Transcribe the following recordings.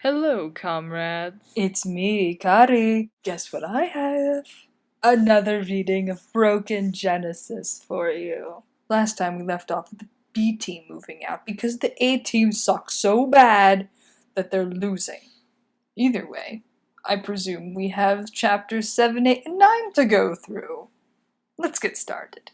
Hello, comrades. It's me, Ikari. Guess what I have? Another reading of Broken Genesis for you. Last time we left off with the B team moving out because the A team sucks so bad that they're losing. Either way, I presume we have chapters 7, 8, and 9 to go through. Let's get started.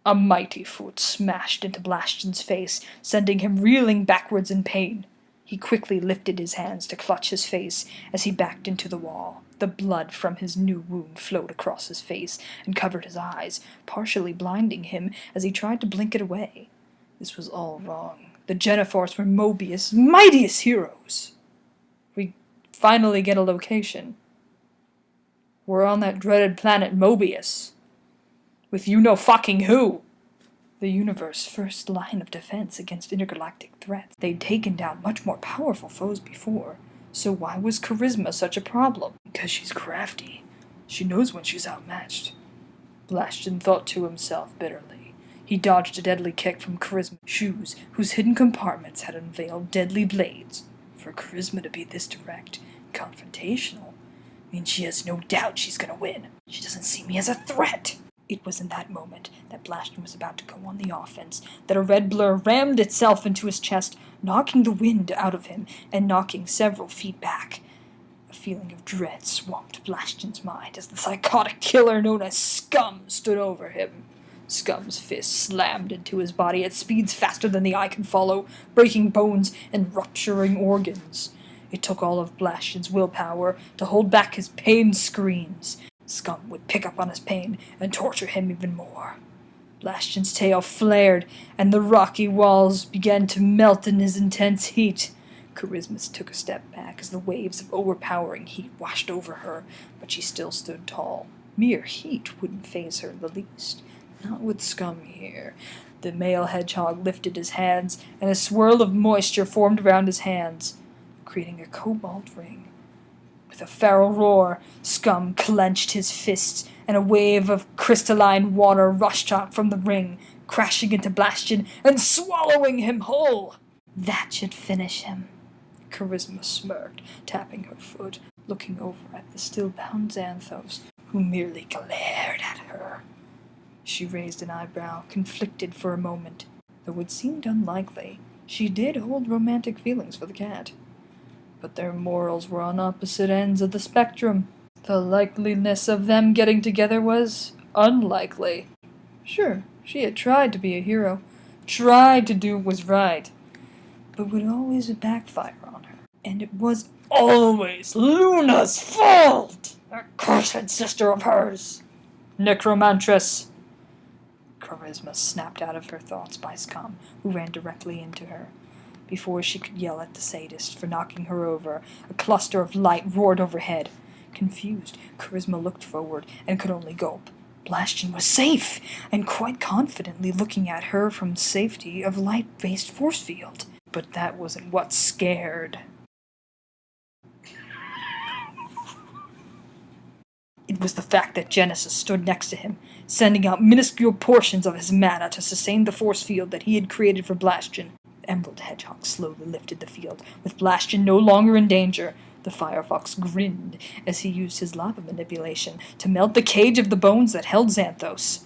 A mighty foot smashed into Blashton's face, sending him reeling backwards in pain. He quickly lifted his hands to clutch his face as he backed into the wall. The blood from his new wound flowed across his face and covered his eyes, partially blinding him as he tried to blink it away. This was all wrong. The NewGeneforce were Mobius' mightiest heroes. We finally get a location. We're on that dreaded planet Mobius. With you-know-fucking-who. The universe's first line of defense against intergalactic threats. They'd taken down much more powerful foes before, so why was charisma such a problem? Because she's crafty. She knows when she's outmatched. Blashton thought to himself bitterly. He dodged a deadly kick from Charisma's shoes, whose hidden compartments had unveiled deadly blades. For Charisma to be this direct, confrontational, means she has no doubt she's gonna win. She doesn't see me as a threat. It was in that moment that Blashton was about to go on the offense that a red blur rammed itself into his chest, knocking the wind out of him and knocking several feet back. A feeling of dread swamped Blashton's mind as the psychotic killer known as Scum stood over him. Scum's fist slammed into his body at speeds faster than the eye could follow, breaking bones and rupturing organs. It took all of Blashton's willpower to hold back his pain screams. Scum would pick up on his pain and torture him even more. Blashton's tail flared, and the rocky walls began to melt in his intense heat. Charisma took a step back as the waves of overpowering heat washed over her, but she still stood tall. Mere heat wouldn't faze her the least. Not with Scum here. The male hedgehog lifted his hands, and a swirl of moisture formed around his hands, creating a cobalt ring. With a feral roar, Scum clenched his fists, and a wave of crystalline water rushed out from the ring, crashing into Blashton and swallowing him whole. That should finish him. Charisma smirked, tapping her foot, looking over at the still-bound Xanthos, who merely glared at her. She raised an eyebrow, conflicted for a moment. Though it seemed unlikely, she did hold romantic feelings for the cat. But their morals were on opposite ends of the spectrum. The likeliness of them getting together was unlikely. Sure, she had tried to be a hero, tried to do what was right, but would always backfire on her. And it was always Luna's fault! That cursed sister of hers! Necromantress! Charisma snapped out of her thoughts by Scum, who ran directly into her. Before she could yell at the sadist for knocking her over, a cluster of light roared overhead. Confused, Charisma looked forward and could only gulp. Blashton was safe, and quite confidently looking at her from safety of light-based force field. But that wasn't what scared. It was the fact that Genesis stood next to him, sending out minuscule portions of his mana to sustain the force field that he had created for Blashton. The Emerald Hedgehog slowly lifted the field, with Blashton no longer in danger. The Firefox grinned as he used his lava manipulation to melt the cage of the bones that held Xanthos.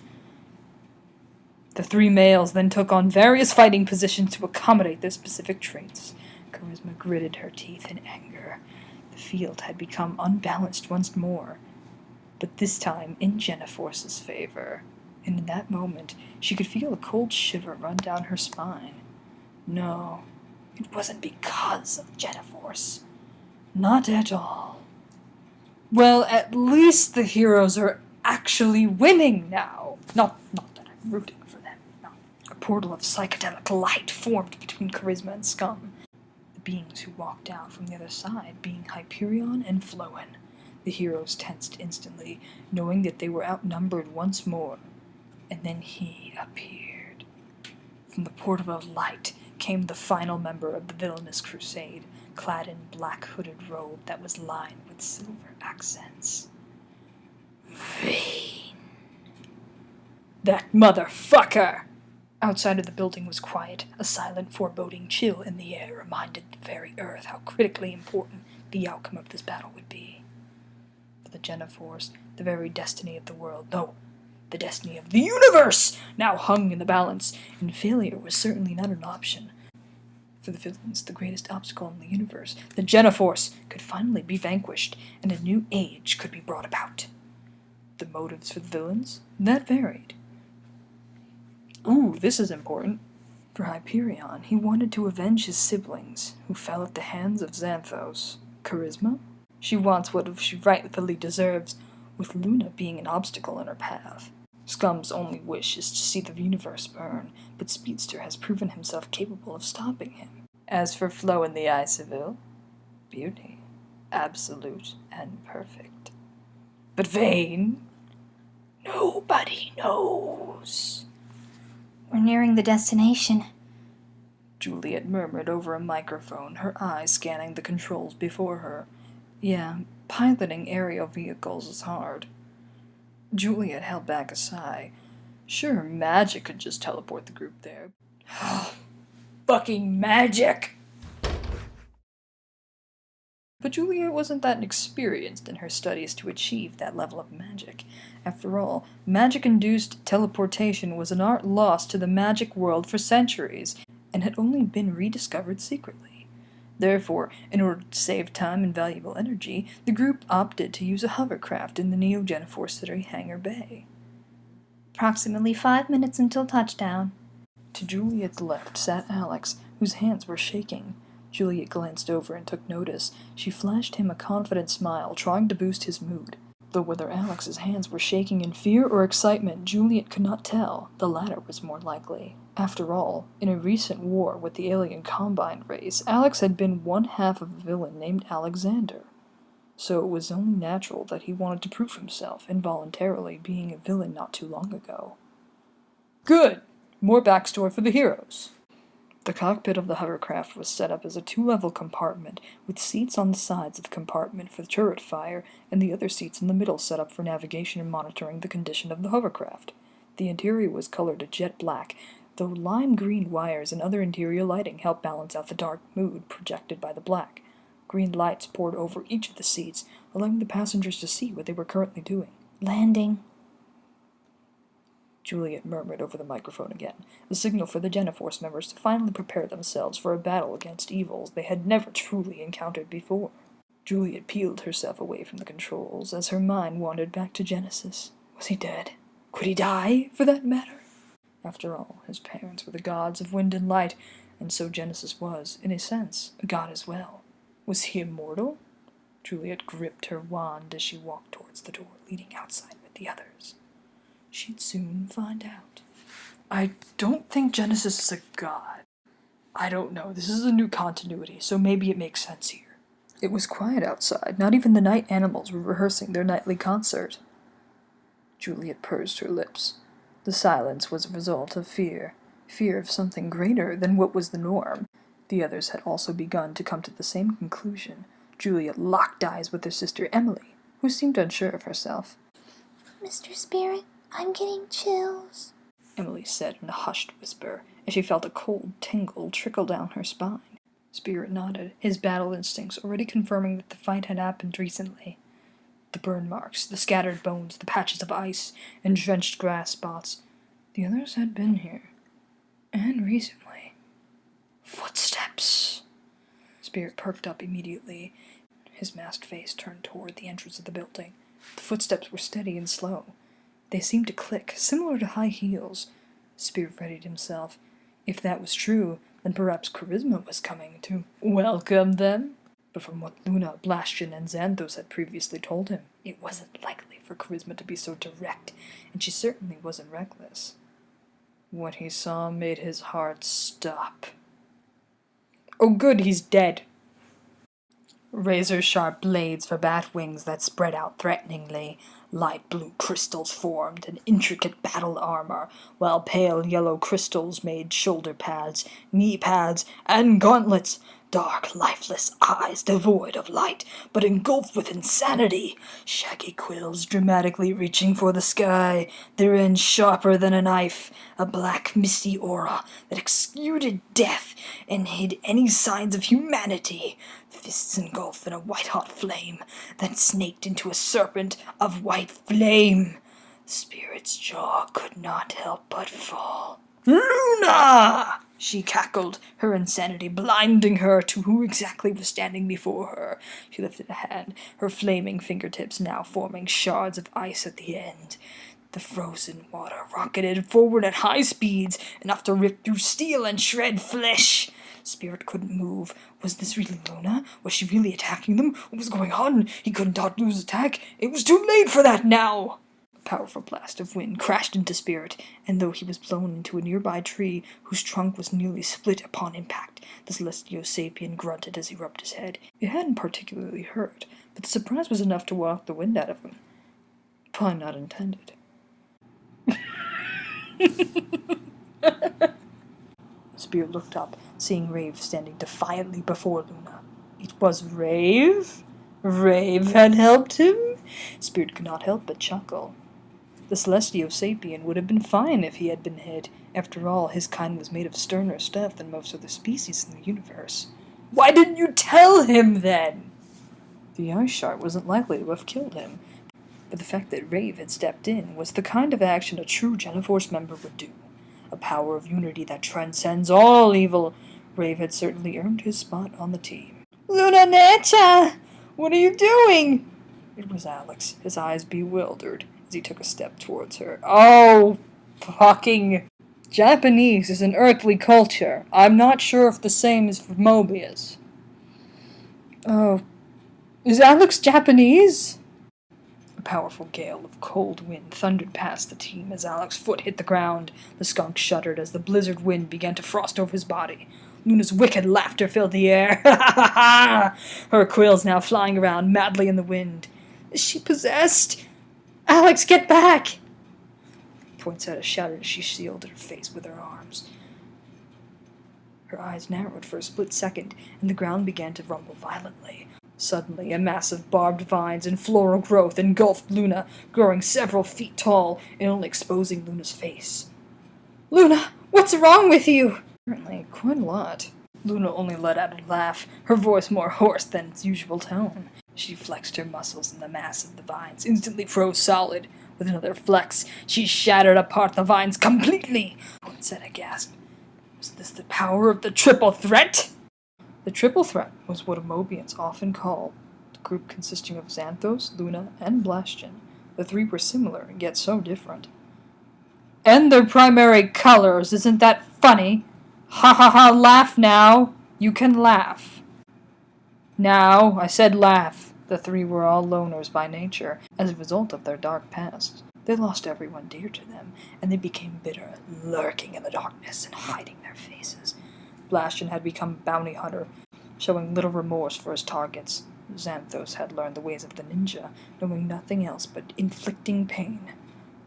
The three males then took on various fighting positions to accommodate their specific traits. Charisma gritted her teeth in anger. The field had become unbalanced once more, but this time in NewGeneforce's favor. And in that moment, she could feel a cold shiver run down her spine. No, it wasn't because of NewGeneforce. Not at all. Well, at least the heroes are actually winning now. Not that I'm rooting for them. No. A portal of psychedelic light formed between Charisma and Scum. The beings who walked out from the other side being Hyperion and Floen. The heroes tensed instantly, knowing that they were outnumbered once more. And then he appeared. From the portal of light came the final member of the villainous crusade, clad in black hooded robe that was lined with silver accents. Vane. That motherfucker! Outside of the building was quiet. A silent, foreboding chill in the air reminded the very earth how critically important the outcome of this battle would be. For the GeneForce, the very destiny of the world, no, the destiny of the universe, now hung in the balance, and failure was certainly not an option. For the villains, the greatest obstacle in the universe, the GeneForce, could finally be vanquished, and a new age could be brought about. The motives for the villains? That varied. Ooh, this is important. For Hyperion, he wanted to avenge his siblings, who fell at the hands of Xanthos. Charisma? She wants what she rightfully deserves, with Luna being an obstacle in her path. Scum's only wish is to see the universe burn, but Speedster has proven himself capable of stopping him. As for Flo and the Iceville, beauty, absolute and perfect. But Vane? Nobody knows. We're nearing the destination, Juliet murmured over a microphone, her eyes scanning the controls before her. Yeah, piloting aerial vehicles is hard. Juliet held back a sigh. Sure, magic could just teleport the group there. Fucking magic! But Juliet wasn't that experienced in her studies to achieve that level of magic. After all, magic-induced teleportation was an art lost to the magic world for centuries, and had only been rediscovered secretly. Therefore, in order to save time and valuable energy, the group opted to use a hovercraft in the NewGeneforce City hangar bay. Approximately 5 minutes until touchdown. To Juliet's left sat Alex, whose hands were shaking. Juliet glanced over and took notice. She flashed him a confident smile, trying to boost his mood. Though whether Alex's hands were shaking in fear or excitement, Juliet could not tell. The latter was more likely. After all, in a recent war with the alien Combine race, Alex had been one half of a villain named Alexander. So it was only natural that he wanted to prove himself, involuntarily being a villain not too long ago. Good! More backstory for the heroes. The cockpit of the hovercraft was set up as a 2-level compartment, with seats on the sides of the compartment for turret fire, and the other seats in the middle set up for navigation and monitoring the condition of the hovercraft. The interior was colored a jet black, though lime green wires and other interior lighting helped balance out the dark mood projected by the black. Green lights poured over each of the seats, allowing the passengers to see what they were currently doing. Landing, Juliet murmured over the microphone again, a signal for the GeneForce members to finally prepare themselves for a battle against evils they had never truly encountered before. Juliet peeled herself away from the controls as her mind wandered back to Genesis. Was he dead? Could he die, for that matter? After all, his parents were the gods of wind and light, and so Genesis was, in a sense, a god as well. Was he immortal? Juliet gripped her wand as she walked towards the door leading outside with the others. She'd soon find out. I don't think Genesis is a god. I don't know, this is a new continuity, so maybe it makes sense here. It was quiet outside, not even the night animals were rehearsing their nightly concert. Juliet pursed her lips. The silence was a result of fear of something greater than what was the norm. The others had also begun to come to the same conclusion. Juliet locked eyes with her sister Emily, who seemed unsure of herself. Mr. Spirit, I'm getting chills, Emily said in a hushed whisper, as she felt a cold tingle trickle down her spine. Spirit nodded, his battle instincts already confirming that the fight had happened recently. The burn marks, the scattered bones, the patches of ice, and drenched grass spots. The others had been here. And recently. Footsteps! Spirit perked up immediately. His masked face turned toward the entrance of the building. The footsteps were steady and slow. They seemed to click, similar to high heels. Spirit readied himself. If that was true, then perhaps Charisma was coming to welcome them. But from what Luna, Blastion, and Xanthos had previously told him, it wasn't likely for Charisma to be so direct, and she certainly wasn't reckless. What he saw made his heart stop. Oh good, he's dead. Razor-sharp blades for bat wings that spread out threateningly, light blue crystals formed an intricate battle armor, while pale yellow crystals made shoulder pads, knee pads, and gauntlets. Dark, lifeless eyes devoid of light, but engulfed with insanity. Shaggy quills dramatically reaching for the sky, their end sharper than a knife. A black, misty aura that exuded death and hid any signs of humanity. Fists engulfed in a white-hot flame that snaked into a serpent of white flame. Spirit's jaw could not help but fall. "Luna!" she cackled, her insanity blinding her to who exactly was standing before her. She lifted a hand, her flaming fingertips now forming shards of ice at the end. The frozen water rocketed forward at high speeds, enough to rip through steel and shred flesh. Spirit couldn't move. Was this really Luna? Was she really attacking them? What was going on? He couldn't dodge Luna's attack. It was too late for that now! A powerful blast of wind crashed into Spirit, and though he was blown into a nearby tree whose trunk was nearly split upon impact, the Celestial Sapien grunted as he rubbed his head. It hadn't particularly hurt, but the surprise was enough to knock the wind out of him. Pun not intended. Spirit looked up, seeing Rave standing defiantly before Luna. It was Rave? Rave had helped him? Spirit could not help but chuckle. The Celestial Sapien would have been fine if he had been hid. After all, his kind was made of sterner stuff than most other species in the universe. Why didn't you tell him then? The ice shard wasn't likely to have killed him, but the fact that Rave had stepped in was the kind of action a true GeneForce member would do. A power of unity that transcends all evil. Rave had certainly earned his spot on the team. "Lunanetta! What are you doing?" It was Alex, his eyes bewildered as he took a step towards her. "Oh, fucking... Japanese is an earthly culture. I'm not sure if the same is for Mobius." "Oh, is Alex Japanese?" A powerful gale of cold wind thundered past the team as Alex's foot hit the ground. The skunk shuddered as the blizzard wind began to frost over his body. Luna's wicked laughter filled the air. "Ha ha ha ha!" Her quills now flying around madly in the wind. "Is she possessed? Alex, get back!" Poinsettia shouted as she shielded her face with her arms. Her eyes narrowed for a split second, and the ground began to rumble violently. Suddenly, a mass of barbed vines and floral growth engulfed Luna, growing several feet tall and only exposing Luna's face. "Luna, what's wrong with you?" Apparently, quite a lot. Luna only let out a laugh, her voice more hoarse than its usual tone. She flexed her muscles, and the mass of the vines instantly froze solid. With another flex, she shattered apart the vines completely. Poinsettia gasped. Was this the power of the triple threat? The triple threat was what Mobians often called the group consisting of Xanthos, Luna, and Blastian. The three were similar, yet so different. "And their primary colors, isn't that funny? Ha ha ha, laugh now! You can laugh." "Now, I said laugh." The three were all loners by nature, as a result of their dark past. They lost everyone dear to them, and they became bitter, lurking in the darkness and hiding their faces. Blastian had become a bounty hunter, showing little remorse for his targets. Xanthos had learned the ways of the ninja, knowing nothing else but inflicting pain.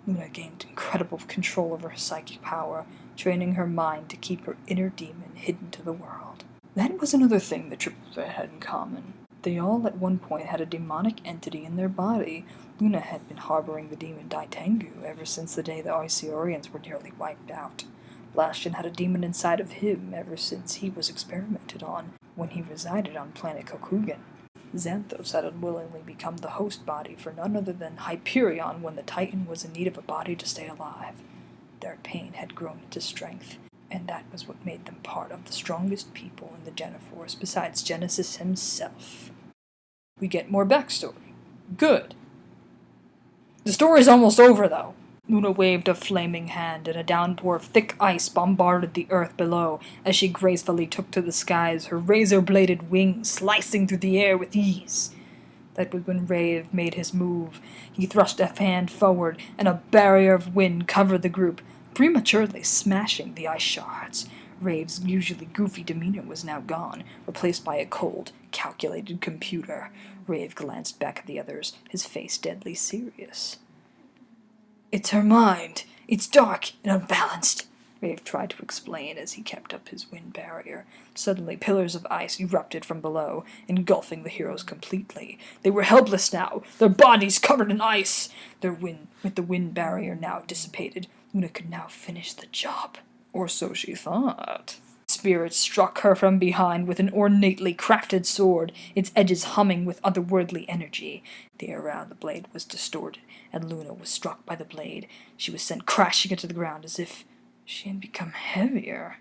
Luna gained incredible control over her psychic power, training her mind to keep her inner demon hidden to the world. That was another thing the Triple Threat had in common. They all at one point had a demonic entity in their body. Luna had been harboring the demon Daitengu ever since the day the Oisiorians were nearly wiped out. Blastian had a demon inside of him ever since he was experimented on when he resided on planet Kokugan. Xanthos had unwillingly become the host body for none other than Hyperion when the Titan was in need of a body to stay alive. Their pain had grown into strength, and that was what made them part of the strongest people in the GeneForce besides Genesis himself. We get more backstory. Good. The story's almost over, though. Luna waved a flaming hand, and a downpour of thick ice bombarded the earth below as she gracefully took to the skies, her razor-bladed wings slicing through the air with ease. That was when Rave made his move. He thrust a hand forward, and a barrier of wind covered the group, prematurely smashing the ice shards. Rave's usually goofy demeanor was now gone, replaced by a cold, calculated computer. Rave glanced back at the others, his face deadly serious. "It's her mind. It's dark and unbalanced," Rave tried to explain as he kept up his wind barrier. Suddenly, pillars of ice erupted from below, engulfing the heroes completely. They were helpless now, their bodies covered in ice. With the wind barrier now dissipated, Luna could now finish the job. Or so she thought. Spirit struck her from behind with an ornately crafted sword, its edges humming with otherworldly energy. The air around the blade was distorted, and Luna was struck by the blade. She was sent crashing into the ground as if she had become heavier.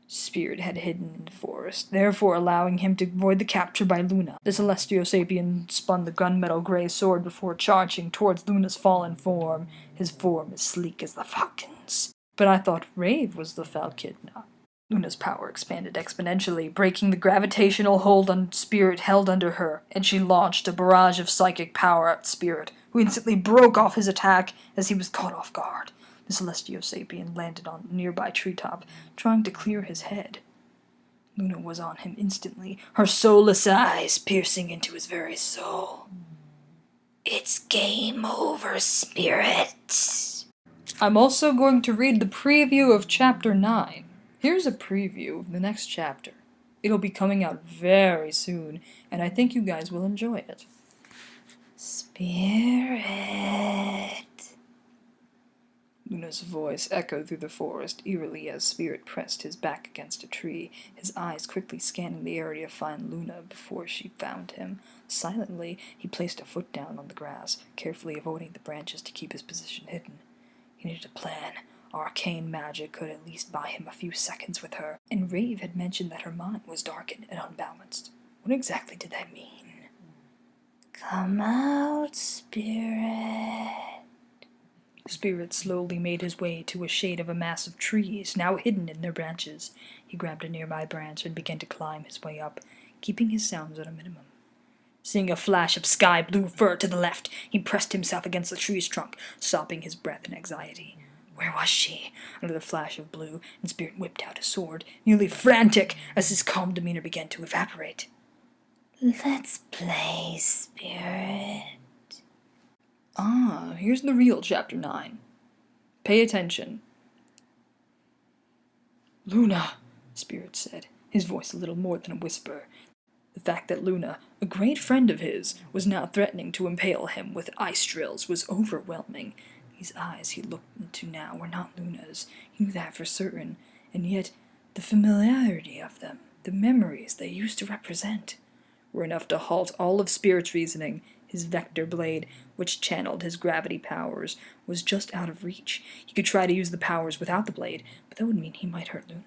Spirit had hidden in the forest, therefore allowing him to avoid the capture by Luna. The Celestial Sapien spun the gunmetal gray sword before charging towards Luna's fallen form. His form as sleek as the falcon's. But I thought Rave was the Falkidna. Luna's power expanded exponentially, breaking the gravitational hold on Spirit held under her, and she launched a barrage of psychic power at Spirit, who instantly broke off his attack as he was caught off guard. The Celestial Sapien landed on a nearby treetop, trying to clear his head. Luna was on him instantly, her soulless eyes piercing into his very soul. It's game over, Spirit. I'm also going to read the preview of Chapter 9. Here's a preview of the next chapter. It'll be coming out very soon, and I think you guys will enjoy it. Spirit. Luna's voice echoed through the forest eerily as Spirit pressed his back against a tree, his eyes quickly scanning the area to find Luna before she found him. Silently, he placed a foot down on the grass, carefully avoiding the branches to keep his position hidden. He needed a plan. Arcane magic could at least buy him a few seconds with her, and Rave had mentioned that her mind was darkened and unbalanced. What exactly did that mean? Come out, Spirit. Spirit slowly made his way to a shade of a mass of trees, now hidden in their branches. He grabbed a nearby branch and began to climb his way up, keeping his sounds at a minimum. Seeing a flash of sky-blue fur to the left, he pressed himself against the tree's trunk, stopping his breath in anxiety. Where was she? Under the flash of blue, and Spirit whipped out a sword, nearly frantic as his calm demeanor began to evaporate. Let's play, Spirit. Ah, here's the real Chapter 9. Pay attention. Luna, Spirit said, his voice a little more than a whisper. The fact that Luna, a great friend of his, was now threatening to impale him with ice drills was overwhelming. These eyes he looked into now were not Luna's. He knew that for certain, and yet the familiarity of them, the memories they used to represent, were enough to halt all of Spirit's reasoning. His vector blade, which channeled his gravity powers, was just out of reach. He could try to use the powers without the blade, but that would mean he might hurt Luna.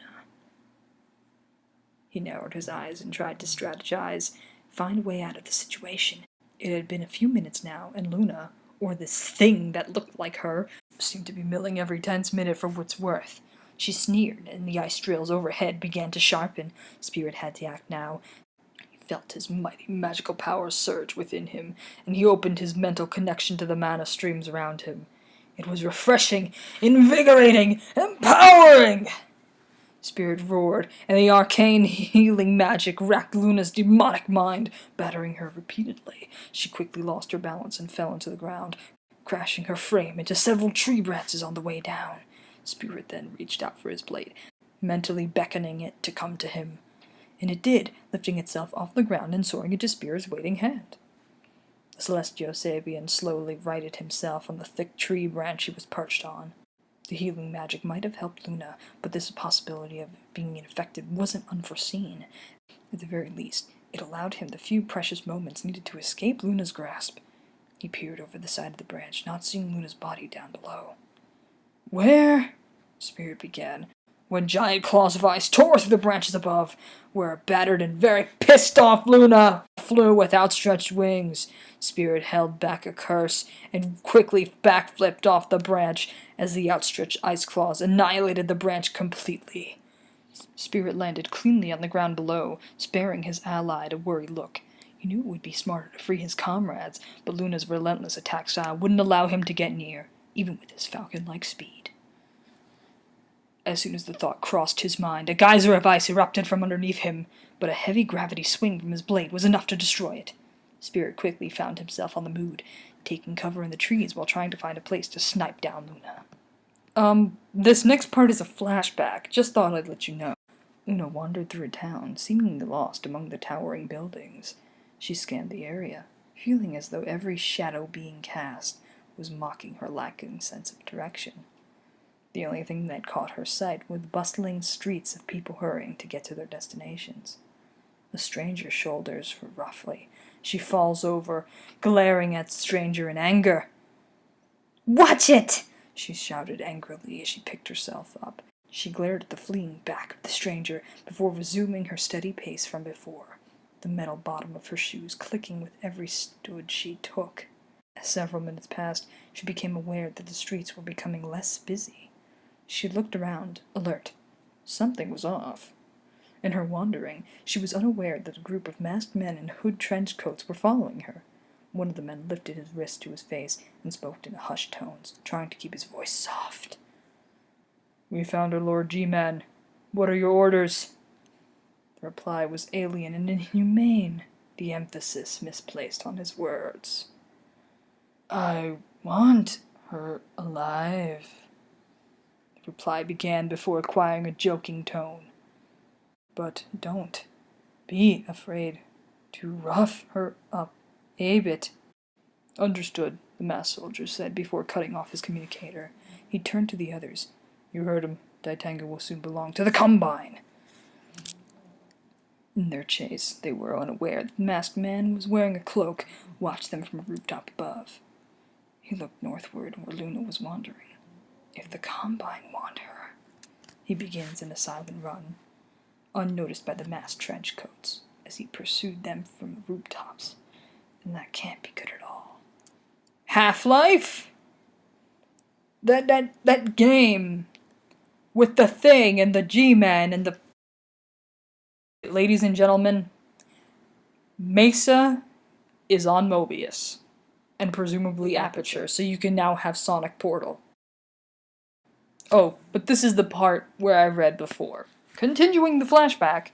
He narrowed his eyes and tried to strategize, find a way out of the situation. It had been a few minutes now, and Luna, or this thing that looked like her, seemed to be milling every tense minute for what's worth. She sneered, and the ice drills overhead began to sharpen. Spirit had to act now. He felt his mighty magical powers surge within him, and he opened his mental connection to the mana streams around him. It was refreshing, invigorating, empowering! Spirit roared, and the arcane healing magic racked Luna's demonic mind, battering her repeatedly. She quickly lost her balance and fell into the ground, crashing her frame into several tree branches on the way down. Spirit then reached out for his blade, mentally beckoning it to come to him. And it did, lifting itself off the ground and soaring into Spirit's waiting hand. The Celestial Sapien slowly righted himself on the thick tree branch he was perched on. The healing magic might have helped Luna, but this possibility of being infected wasn't unforeseen. At the very least, it allowed him the few precious moments needed to escape Luna's grasp. He peered over the side of the branch, not seeing Luna's body down below. Where? Spirit began, when giant claws of ice tore through the branches above, where a battered and very pissed-off Luna flew with outstretched wings. Spirit held back a curse and quickly backflipped off the branch as the outstretched ice claws annihilated the branch completely. Spirit landed cleanly on the ground below, sparing his ally a worried look. He knew it would be smarter to free his comrades, but Luna's relentless attack style wouldn't allow him to get near, even with his falcon-like speed. As soon as the thought crossed his mind, a geyser of ice erupted from underneath him, but a heavy gravity swing from his blade was enough to destroy it. Spirit quickly found himself on the move, taking cover in the trees while trying to find a place to snipe down Luna. This next part is a flashback. Just thought I'd let you know. Luna wandered through a town, seemingly lost among the towering buildings. She scanned the area, feeling as though every shadow being cast was mocking her lacking sense of direction. The only thing that caught her sight were the bustling streets of people hurrying to get to their destinations. The stranger's shoulders her roughly. She falls over, glaring at the stranger in anger. Watch it! She shouted angrily as she picked herself up. She glared at the fleeing back of the stranger before resuming her steady pace from before, the metal bottom of her shoes clicking with every stood she took. As several minutes passed, she became aware that the streets were becoming less busy. She looked around, alert. Something was off. In her wandering, she was unaware that a group of masked men in hood trench coats were following her. One of the men lifted his wrist to his face and spoke in hushed tones, trying to keep his voice soft. "We found our Lord G-Man. What are your orders?" The reply was alien and inhumane, the emphasis misplaced on his words. "I want her alive," the reply began before acquiring a joking tone. "But don't be afraid to rough her up a bit." "Understood," the masked soldier said before cutting off his communicator. He turned to the others. "You heard him. Daitanga will soon belong to the Combine." In their chase, they were unaware that the masked man was wearing a cloak, watched them from a rooftop above. He looked northward where Luna was wandering. If the Combine want her, he begins in a silent run, unnoticed by the masked trench coats, as he pursued them from the rooftops. Then that can't be good at all. Half-Life? That game with the thing and the G-Man and the... Ladies and gentlemen, Mesa is on Mobius, and presumably Aperture, so you can now have Sonic Portal. Oh, but this is the part where I read before. Continuing the flashback.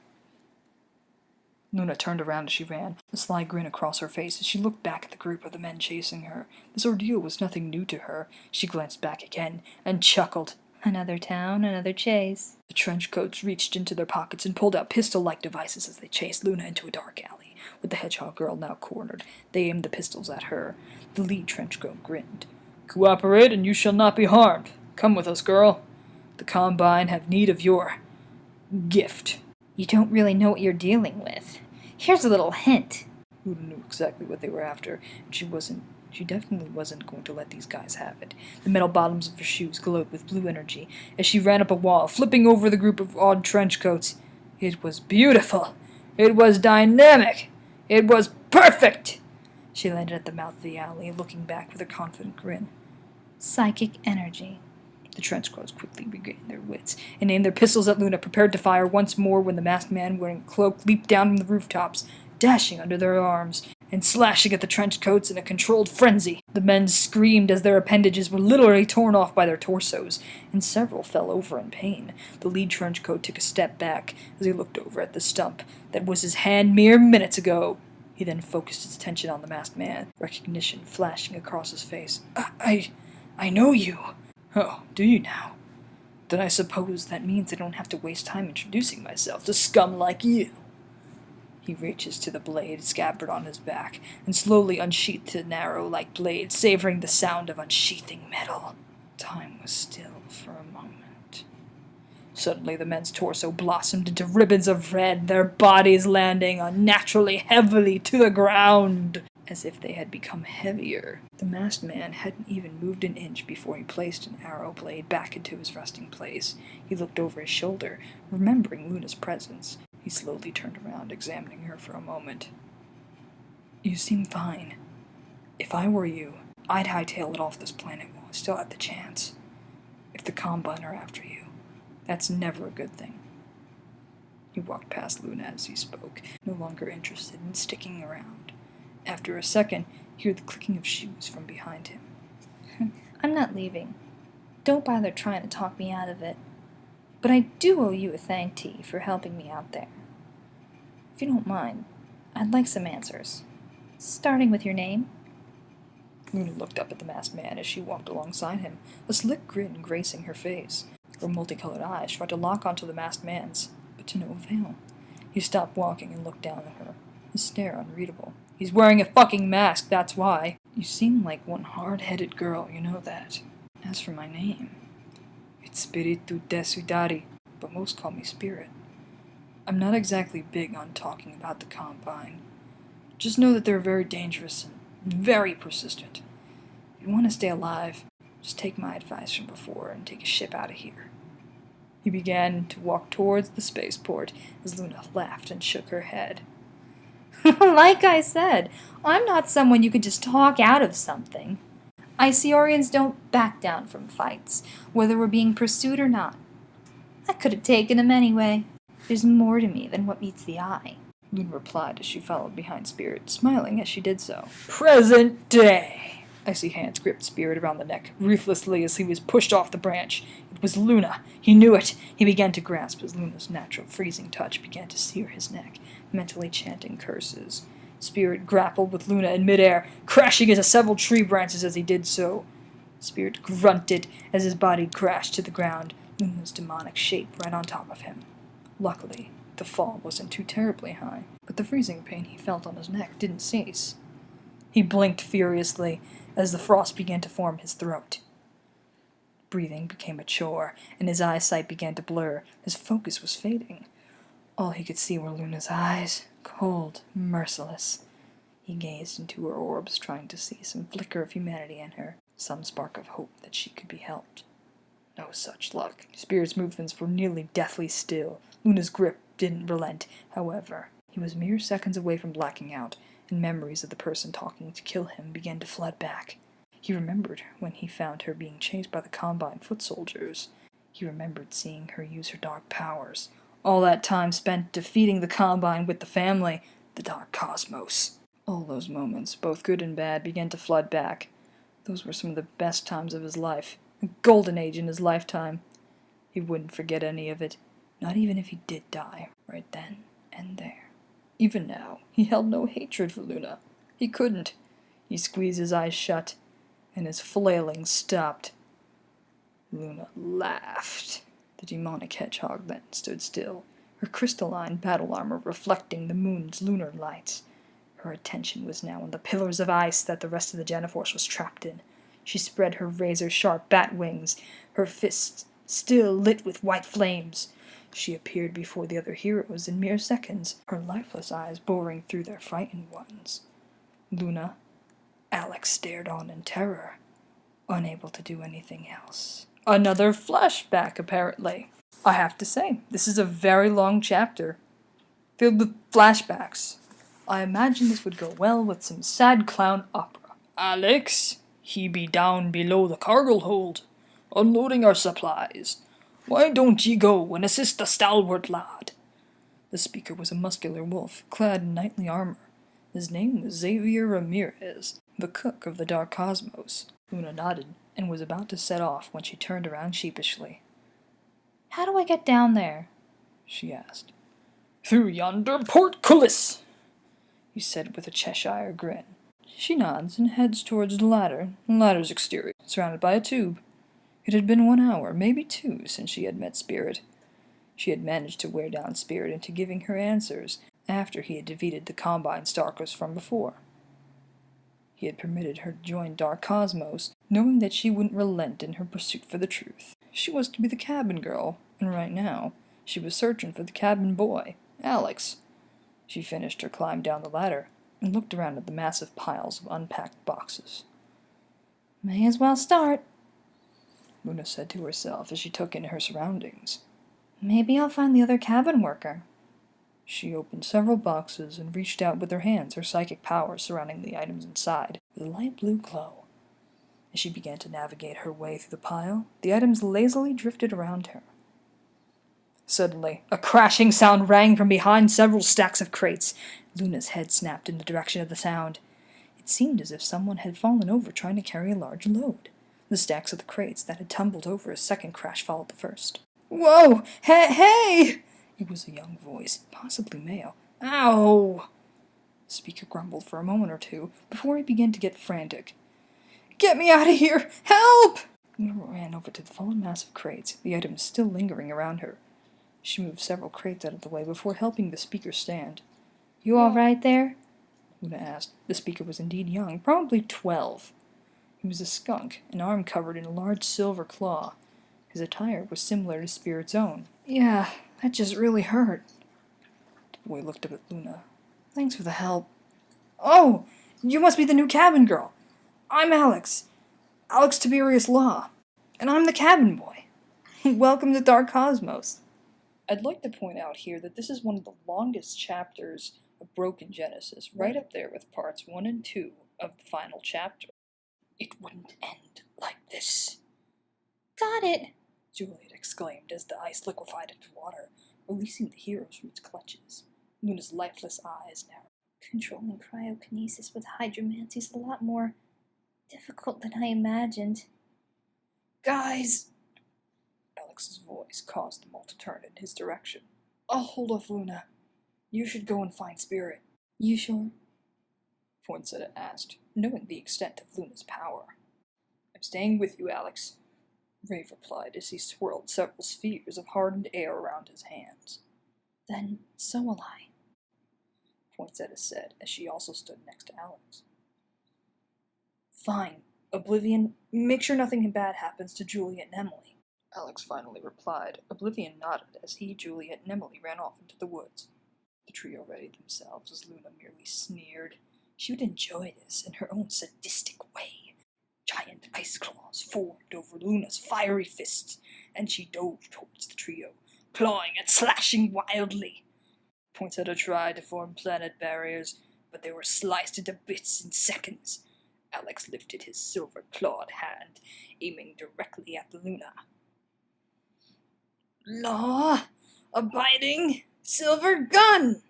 Luna turned around as she ran, a sly grin across her face as she looked back at the group of the men chasing her. This ordeal was nothing new to her. She glanced back again and chuckled. Another town, another chase. The trench coats reached into their pockets and pulled out pistol-like devices as they chased Luna into a dark alley. With the hedgehog girl now cornered, they aimed the pistols at her. The lead trench coat grinned. "Cooperate and you shall not be harmed. Come with us, girl. The Combine have need of your gift." You don't really know what you're dealing with. Here's a little hint. Luna knew exactly what they were after, and she definitely wasn't going to let these guys have it. The metal bottoms of her shoes glowed with blue energy as she ran up a wall, flipping over the group of odd trench coats. It was beautiful. It was dynamic. It was perfect. She landed at the mouth of the alley, looking back with a confident grin. Psychic energy. The trench coats quickly regained their wits and aimed their pistols at Luna, prepared to fire once more when the masked man wearing a cloak leaped down from the rooftops, dashing under their arms and slashing at the trench coats in a controlled frenzy. The men screamed as their appendages were literally torn off by their torsos, and several fell over in pain. The lead trench coat took a step back as he looked over at the stump that was his hand mere minutes ago. He then focused his attention on the masked man, recognition flashing across his face. I know you." "Oh, do you now? Then I suppose that means I don't have to waste time introducing myself to scum like you." He reaches to the blade scabbard on his back and slowly unsheathed the arrow-like blade, savoring the sound of unsheathing metal. Time was still for a moment. Suddenly the men's torso blossomed into ribbons of red, their bodies landing unnaturally heavily to the ground, as if they had become heavier. The masked man hadn't even moved an inch before he placed an arrow blade back into his resting place. He looked over his shoulder, remembering Luna's presence. He slowly turned around, examining her for a moment. "You seem fine. If I were you, I'd hightail it off this planet while I still have the chance. If the Combine are after you, that's never a good thing." He walked past Luna as he spoke, no longer interested in sticking around. After a second, he heard the clicking of shoes from behind him. I'm not leaving. Don't bother trying to talk me out of it. But I do owe you a thank you for helping me out there. If you don't mind, I'd like some answers. Starting with your name. Luna looked up at the masked man as she walked alongside him, a slick grin gracing her face. Her multicolored eyes tried to lock onto the masked man's, but to no avail. He stopped walking and looked down at her, his stare unreadable. He's wearing a fucking mask, that's why. You seem like one hard-headed girl, you know that. As for my name, it's Spiritu Desudari, but most call me Spirit. I'm not exactly big on talking about the Combine. Just know that they're very dangerous and very persistent. If you want to stay alive, just take my advice from before and take a ship out of here. He began to walk towards the spaceport as Luna laughed and shook her head. Like I said, I'm not someone you could just talk out of something. Iciorians don't back down from fights, whether we're being pursued or not. I could have taken him anyway. There's more to me than what meets the eye. Luna replied as she followed behind Spirit, smiling as she did so. Present day! Icy hands gripped Spirit around the neck, ruthlessly as he was pushed off the branch. It was Luna. He knew it. He began to grasp as Luna's natural freezing touch began to sear his neck, mentally chanting curses. Spirit grappled with Luna in midair, crashing into several tree branches as he did so. Spirit grunted as his body crashed to the ground, Luna's demonic shape right on top of him. Luckily, the fall wasn't too terribly high, but the freezing pain he felt on his neck didn't cease. He blinked furiously as the frost began to form his throat. Breathing became a chore, and his eyesight began to blur. His focus was fading. All he could see were Luna's eyes, cold, merciless. He gazed into her orbs, trying to see some flicker of humanity in her, some spark of hope that she could be helped. No such luck. Spirit's movements were nearly deathly still. Luna's grip didn't relent, however. He was mere seconds away from blacking out, and memories of the person talking to kill him began to flood back. He remembered when he found her being chased by the Combine foot soldiers. He remembered seeing her use her dark powers. All that time spent defeating the Combine with the family, the Dark Cosmos. All those moments, both good and bad, began to flood back. Those were some of the best times of his life, a golden age in his lifetime. He wouldn't forget any of it, not even if he did die, right then and there. Even now, he held no hatred for Luna. He couldn't. He squeezed his eyes shut, and his flailing stopped. Luna laughed. The demonic hedgehog then stood still, her crystalline battle armor reflecting the moon's lunar lights. Her attention was now on the pillars of ice that the rest of the GeneForce was trapped in. She spread her razor-sharp bat wings, her fists still lit with white flames. She appeared before the other heroes in mere seconds, her lifeless eyes boring through their frightened ones. Luna, Alex stared on in terror, unable to do anything else. Another flashback, apparently. I have to say, this is a very long chapter, filled with flashbacks. I imagine this would go well with some sad clown opera. Alex, he be down below the cargo hold, unloading our supplies. Why don't ye go and assist the stalwart lad? The speaker was a muscular wolf, clad in knightly armor. His name was Xavier Ramirez, the cook of the Dark Cosmos. Luna nodded, and was about to set off when she turned around sheepishly. How do I get down there? She asked. Through yonder portcullis, he said with a Cheshire grin. She nods and heads towards the ladder's exterior, surrounded by a tube. It had been 1 hour, maybe 2, since she had met Spirit. She had managed to wear down Spirit into giving her answers after he had defeated the Combine stalkers from before. He had permitted her to join Dark Cosmos, knowing that she wouldn't relent in her pursuit for the truth. She was to be the cabin girl, and right now, she was searching for the cabin boy, Alex. She finished her climb down the ladder, and looked around at the massive piles of unpacked boxes. May as well start, Luna said to herself as she took in her surroundings. Maybe I'll find the other cabin worker. She opened several boxes and reached out with her hands, her psychic powers surrounding the items inside with a light blue glow. As she began to navigate her way through the pile, the items lazily drifted around her. Suddenly, a crashing sound rang from behind several stacks of crates. Luna's head snapped in the direction of the sound. It seemed as if someone had fallen over trying to carry a large load. The stacks of the crates that had tumbled over a second crash followed the first. Whoa! Hey! It was a young voice, possibly male. Ow! The speaker grumbled for a moment or two before he began to get frantic. Get me out of here! Help! Luna ran over to the fallen mass of crates, the items still lingering around her. She moved several crates out of the way before helping the speaker stand. You all right there? Luna asked. The speaker was indeed young, probably 12. He was a skunk, an arm covered in a large silver claw. His attire was similar to Spirit's own. Yeah, that just really hurt. The boy looked up at Luna. Thanks for the help. Oh, you must be the new cabin girl. I'm Alex. Alex Tiberius Law. And I'm the cabin boy. Welcome to Dark Cosmos. I'd like to point out here that this is one of the longest chapters of Broken Genesis, right up there with parts 1 and 2 of the final chapter. It wouldn't end like this. Got it. Juliet exclaimed as the ice liquefied into water, releasing the heroes from its clutches. Luna's lifeless eyes narrowed. Controlling cryokinesis with hydromancy is a lot more difficult than I imagined. Guys! Alex's voice caused them all to turn in his direction. I'll hold off Luna. You should go and find Spirit. You sure? Poinsettia asked, knowing the extent of Luna's power. I'm staying with you, Alex, Rave replied as he swirled several spheres of hardened air around his hands. Then so will I, Poinsettia said as she also stood next to Alex. Fine, Oblivion, make sure nothing bad happens to Juliet and Emily, Alex finally replied. Oblivion nodded as he, Juliet, and Emily ran off into the woods. The trio readied themselves as Luna merely sneered. She would enjoy this in her own sadistic way. Giant ice claws formed over Luna's fiery fists, and she dove towards the trio, clawing and slashing wildly. Poinsettia tried to form planet barriers, but they were sliced into bits in seconds. Alex lifted his silver-clawed hand, aiming directly at Luna. Law, abiding, silver gun!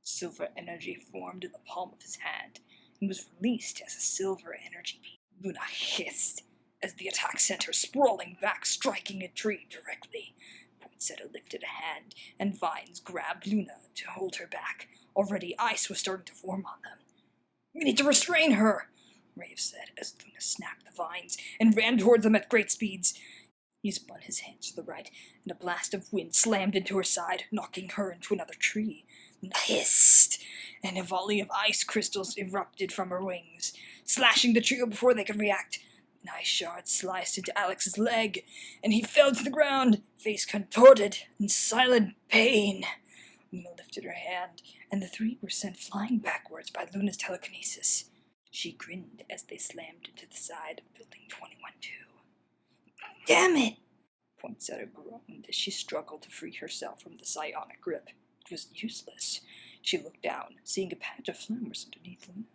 Silver energy formed in the palm of his hand and was released as a silver energy beam. Luna hissed as the attack sent her sprawling back, striking a tree directly. Poinsettia lifted a hand, and vines grabbed Luna to hold her back. Already ice was starting to form on them. We need to restrain her, Rave said as Luna snapped the vines and ran towards them at great speeds. He spun his hands to the right, and a blast of wind slammed into her side, knocking her into another tree. Luna hissed, and a volley of ice crystals erupted from her wings, slashing the trio before they could react. An ice shard sliced into Alex's leg, and he fell to the ground, face contorted in silent pain. Luna lifted her hand, and the three were sent flying backwards by Luna's telekinesis. She grinned as they slammed into the side of Building 21-2. Damn it! Poinsettia groaned as she struggled to free herself from the psionic grip. It was useless. She looked down, seeing a patch of flowers underneath Luna.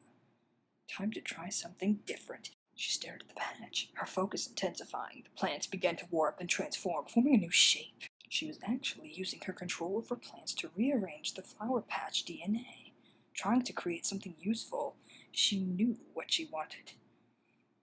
Time to try something different. She stared at the patch, her focus intensifying. The plants began to warp and transform, forming a new shape. She was actually using her control over plants to rearrange the flower patch DNA, trying to create something useful. She knew what she wanted.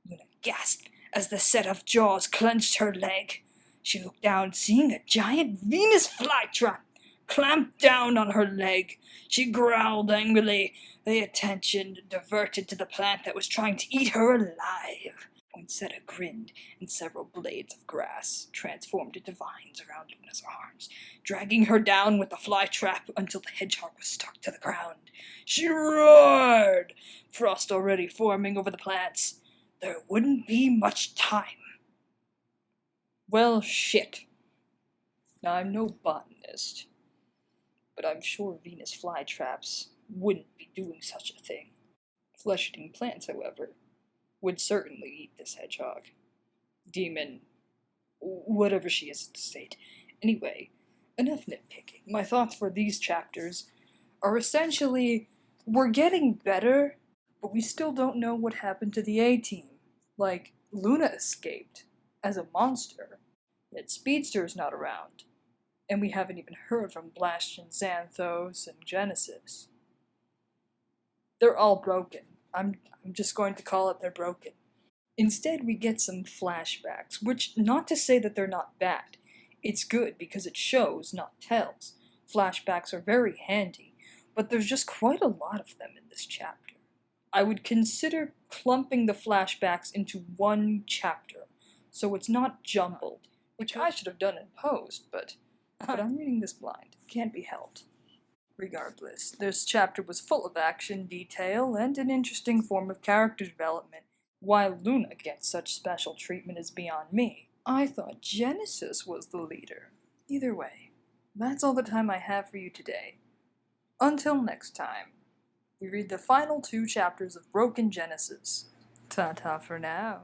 Luna gasped as the set of jaws clenched her leg. She looked down, seeing a giant Venus flytrap clamped down on her leg. She growled angrily, the attention diverted to the plant that was trying to eat her alive. Poinsettia grinned, and several blades of grass transformed into vines around Luna's arms, dragging her down with the flytrap until the hedgehog was stuck to the ground. She roared, frost already forming over the plants. There wouldn't be much time. Well, shit. Now, I'm no botanist, but I'm sure Venus flytraps wouldn't be doing such a thing. Flesh-eating plants, however, would certainly eat this hedgehog. Demon, whatever she is in the state. Anyway, enough nitpicking. My thoughts for these chapters are essentially, we're getting better, but we still don't know what happened to the A-Team. Like, Luna escaped as a monster, yet Speedster's not around. And we haven't even heard from Blastion, Xanthos, and Genesis. They're all broken. I'm just going to call it they're broken. Instead, we get some flashbacks, which, not to say that they're not bad. It's good because it shows, not tells. Flashbacks are very handy, but there's just quite a lot of them in this chapter. I would consider clumping the flashbacks into one chapter, so it's not jumbled, which I should have done in post, but I'm reading this blind. Can't be helped. Regardless, this chapter was full of action, detail, and an interesting form of character development. Why Luna gets such special treatment is beyond me. I thought Genesis was the leader. Either way, that's all the time I have for you today. Until next time, we read the final 2 chapters of Broken Genesis. Ta-ta for now.